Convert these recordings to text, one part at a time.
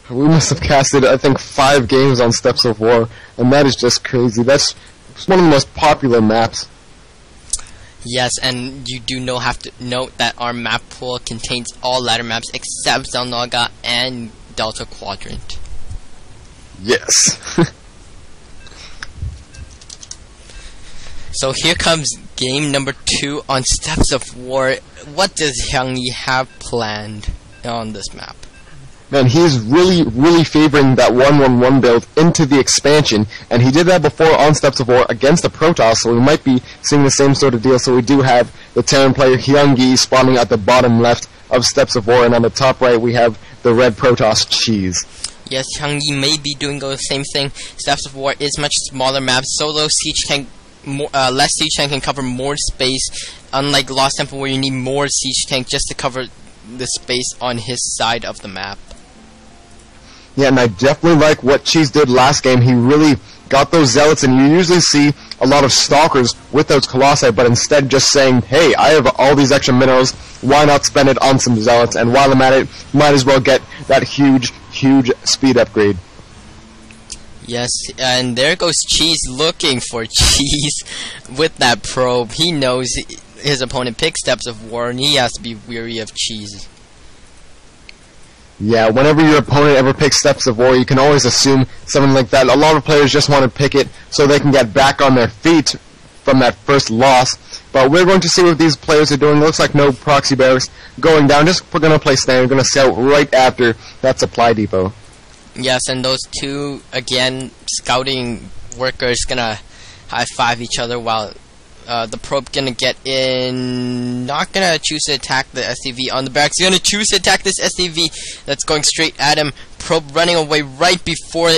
We must have casted, I think, 5 games on Steps of War, and that is just crazy. That's one of the most popular maps. Yes, and you do have to note that our map pool contains all ladder maps except Xel'Naga and Delta Quadrant. Yes. So here comes game number 2 on Steps of War. What does HyunGy have planned on this map? Man, he's really favoring that 1-1-1 build into the expansion, and he did that before on Steps of War against the Protoss, so we might be seeing the same sort of deal. So we do have the Terran player HyunGy spawning at the bottom left of Steps of War, and on the top right we have the red Protoss Cheese. Yes, HyunGy may be doing the same thing. Steps of War is much smaller map. Solo siege tank, less siege tank can cover more space, unlike Lost Temple where you need more siege tank just to cover the space on his side of the map. Yeah, and I definitely like what Cheese did last game. He really got those zealots, and you usually see a lot of stalkers with those colossi, but instead just saying, hey, I have all these extra minerals, why not spend it on some zealots, and while I'm at it, might as well get that huge speed upgrade. Yes, and there goes Cheese looking for Cheese with that probe. He knows his opponent picks Steps of War, and he has to be weary of Cheese. Yeah, whenever your opponent ever picks Steps of War, you can always assume something like that. A lot of players just want to pick it so they can get back on their feet from that first loss. But we're going to see what these players are doing. It looks like no proxy barracks going down. We're going to play standard. We're going to scout right after that supply depot. Yes, and those two, again, scouting workers gonna high-five each other while the probe gonna get in. Not gonna choose to attack the SCV on the barracks. He's gonna choose to attack this SCV that's going straight at him. Probe running away right before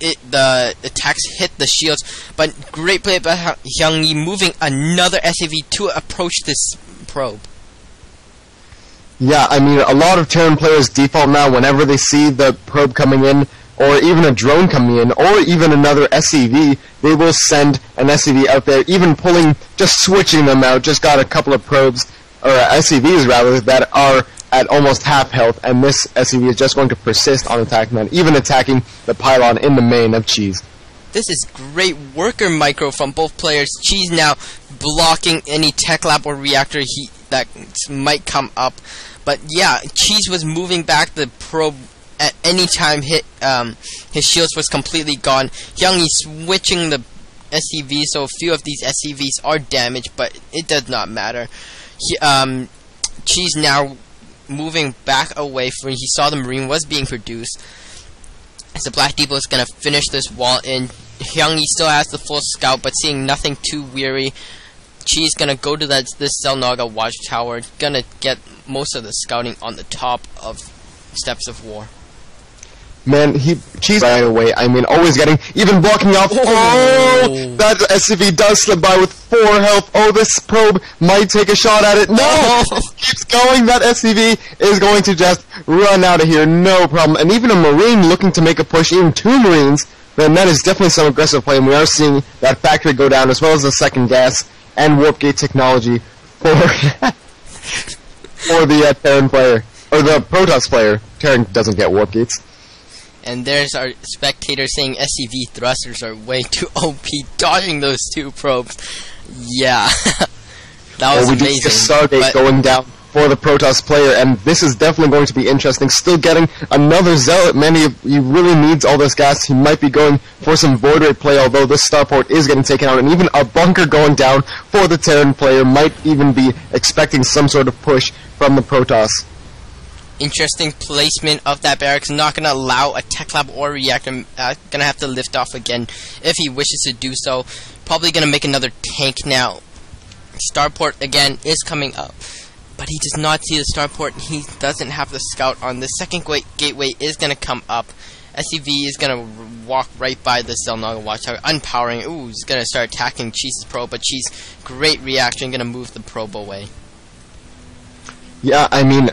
the attacks hit the shields. But great play by HyunGy, moving another SCV to approach this probe. Yeah, I mean, a lot of Terran players default now whenever they see the probe coming in, or even a drone coming in, or even another SCV, they will send an SCV out there, even just switching them out. Just got a couple of probes, or SCVs rather, that are at almost half health, and this SCV is just going to persist on attacking them, even attacking the pylon in the main of Cheese. This is great worker micro from both players. Cheese now blocking any tech lab or reactor that might come up. But yeah, Cheese was moving back the probe at any time his shields was completely gone. HyunGy switching the SCVs, so a few of these SCVs are damaged, but it does not matter. Cheese now moving back away from he saw the Marine was being produced. So Black Depot is gonna finish this wall in. HyunGy still has the full scout, but seeing nothing too weary. Cheese gonna go to this Xel'Naga watchtower, gonna get most of the scouting on the top of Steps of War. Man, Cheese right away. I mean, always getting, even blocking off. Oh, that SCV does slip by with 4 health. Oh, this probe might take a shot at it. No, keeps going. That SCV is going to just run out of here, no problem. And even a Marine looking to make a push, even 2 Marines. Man, that is definitely some aggressive play, and we are seeing that factory go down, as well as the second gas and warp gate technology for the Terran player, or the Protoss player. Terran doesn't get warp gates. And there's our spectator saying SCV thrusters are way too OP, dodging those 2 probes. Yeah, that was amazing. We do see a Stargate going down for the Protoss player, and this is definitely going to be interesting. Still getting another Zealot. Man, he really needs all this gas. He might be going for some Void Ray play, although this starport is getting taken out, and even a bunker going down for the Terran player. Might even be expecting some sort of push from the Protoss. Interesting placement of that barracks. Not going to allow a tech lab or reactor. Going to have to lift off again if he wishes to do so. Probably going to make another tank now. Starport again is coming up, but he does not see the starport. He doesn't have the scout on. The second gateway is going to come up. SCV is going to walk right by the Xel'Naga watchtower, unpowering. Ooh, he's going to start attacking Cheese's probe, but Cheese, great reaction, going to move the probe away. Yeah, I mean,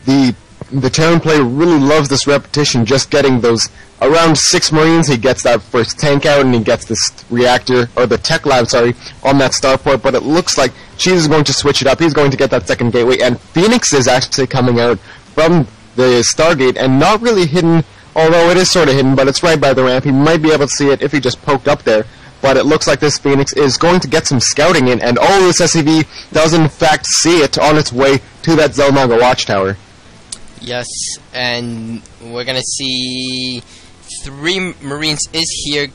the Terran player really loves this repetition, just getting those around 6 Marines. He gets that first tank out, and he gets this reactor, or the tech lab, sorry, on that starport. But it looks like Cheese is going to switch it up. He's going to get that second gateway, and Phoenix is actually coming out from the Stargate, and not really hidden although it is sort of hidden, but it's right by the ramp. He might be able to see it if he just poked up there. But it looks like this Phoenix is going to get some scouting in, and oh, this SCV does in fact see it on its way to that Zelnaga watchtower. Yes, and we're gonna see 3 Marines is here.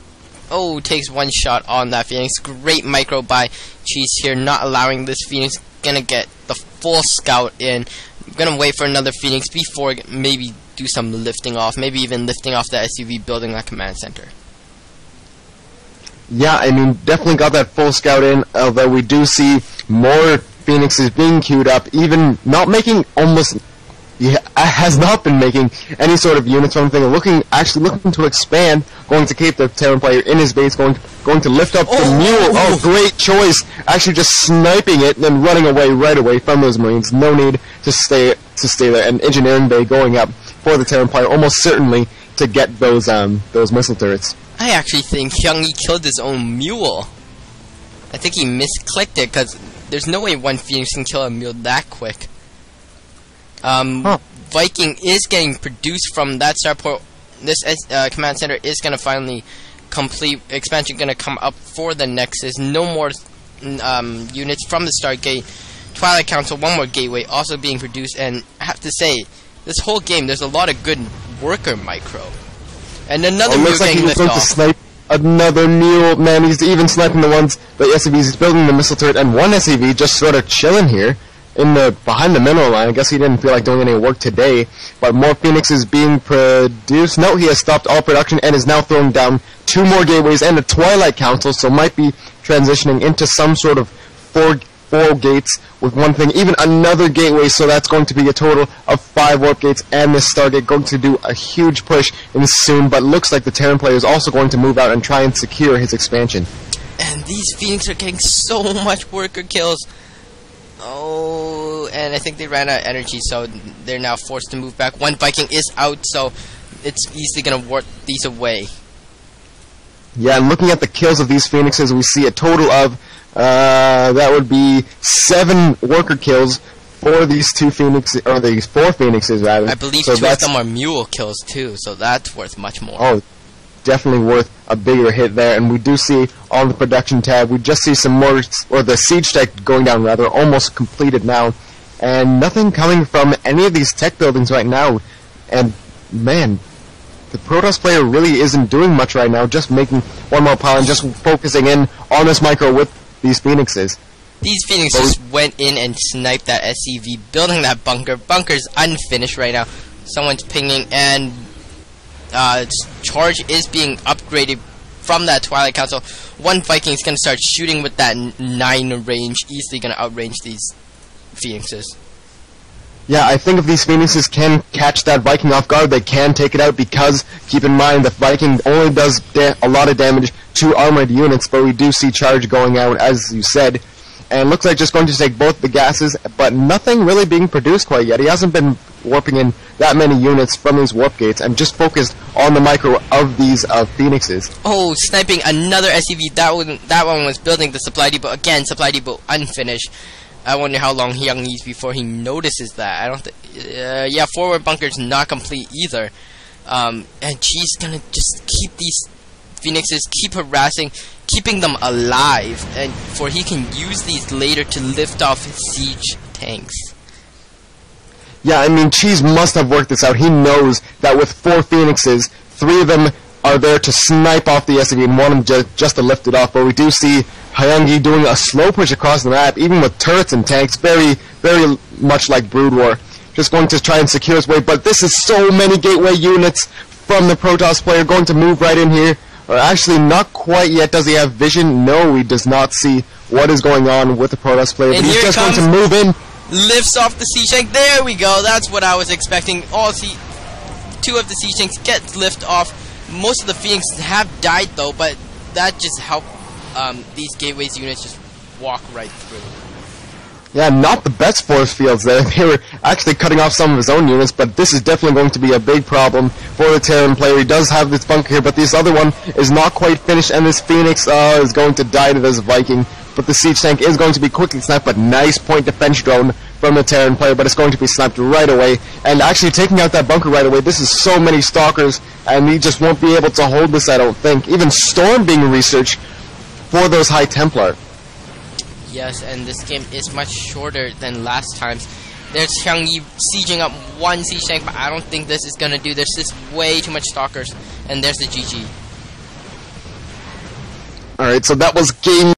Oh, takes 1 shot on that Phoenix. Great micro by Cheese here, not allowing this Phoenix. Gonna get the full scout in. Gonna wait for another Phoenix before maybe do some lifting off. Maybe even lifting off the SUV, building that command center. Yeah, I mean, definitely got that full scout in, although we do see more Phoenixes being queued up, even not making almost... has not been making any sort of units or anything, actually looking to expand, going to keep the Terran player in his base, going to lift up the mule. Oh, great choice! Actually just sniping it and then running away right away from those Marines. No need to stay there. An engineering bay going up for the Terran player, almost certainly to get those missile turrets. I actually think HyunGy killed his own mule. I think he misclicked it, because there's no way one Phoenix can kill a mule that quick. Viking is getting produced from that starport. This command center is going to finally complete. Expansion going to come up for the Nexus. No more units from the Stargate. Twilight Council, 1 more gateway also being produced. And I have to say, this whole game, there's a lot of good worker micro. And another mule getting lifted off. To snipe another mule. Man, he's even sniping the ones, the SCVs. He's building the missile turret, and one SCV just sort of chilling here behind the mineral line. I guess he didn't feel like doing any work today, but more Phoenixes being produced. No, he has stopped all production and is now throwing down 2 more gateways and a Twilight Council, so might be transitioning into some sort of 4 gates with one thing, even another gateway, so that's going to be a total of 5 warp gates, and this Stargate going to do a huge push in soon, but looks like the Terran player is also going to move out and try and secure his expansion. And these Phoenix are getting so much worker kills. Oh, and I think they ran out of energy, so they're now forced to move back. One Viking is out, so it's easily going to warp these away. Yeah, and looking at the kills of these Phoenixes, we see a total of, that would be 7 worker kills for these 2 Phoenixes, or these 4 Phoenixes, rather. I believe so 2 of them are mule kills, too, so that's worth much more. Oh, definitely worth a bigger hit there, and we do see on the production tab, we just see some more, or the siege tech going down rather, almost completed now, and nothing coming from any of these tech buildings right now, and man, the Protoss player really isn't doing much right now, just making 1 more pile and just focusing in on this micro with these Phoenixes. These Phoenixes went in and sniped that SCV, building that bunker. Bunker's unfinished right now. Someone's pinging, and charge is being upgraded from that Twilight Council. One Viking's going to start shooting with that 9 range, easily going to outrange these Phoenixes. Yeah, I think if these Phoenixes can catch that Viking off guard, they can take it out, because, keep in mind, the Viking only does a lot of damage to armored units, but we do see charge going out, as you said, and looks like just going to take both the gases, but nothing really being produced quite yet. He hasn't been warping in that many units from these warp gates, and just focused on the micro of these Phoenixes. Oh, sniping another SCV. That one was building the supply depot. Again, supply depot unfinished. I wonder how long HyunGy's before he notices that. I don't think... yeah, forward bunker's not complete either. And she's gonna just keep these Phoenixes, keep harassing, keeping them alive, and for he can use these later to lift off his siege tanks. Yeah, I mean, Cheese must have worked this out. He knows that with 4 Phoenixes, 3 of them are there to snipe off the SCV and 1 of them just to lift it off. But we do see HyunGy doing a slow push across the map, even with turrets and tanks, very, very much like Brood War. Just going to try and secure his way, but this is so many gateway units from the Protoss player going to move right in here. Or actually, not quite yet. Does he have vision? No, he does not see what is going on with the Protoss player. And but he's just going to move in. Lifts off the siege tank. There we go. That's what I was expecting. 2 of the siege tanks get lift off. Most of the Phoenix have died though, but that just helped these gateways units just walk right through. Yeah, not the best force fields there. They were actually cutting off some of his own units, but this is definitely going to be a big problem for the Terran player. He does have this bunker here, but this other one is not quite finished, and this Phoenix is going to die to this Viking but the siege tank is going to be quickly sniped. But nice point defense drone from the Terran player, but it's going to be sniped right away. And actually taking out that bunker right away, this is so many stalkers, and he just won't be able to hold this, I don't think. Even Storm being researched for those High Templar. Yes, and this game is much shorter than last time's. There's HyunGy sieging up one siege tank, but I don't think this is gonna do. There's just way too much stalkers, and there's the GG. Alright, so that was game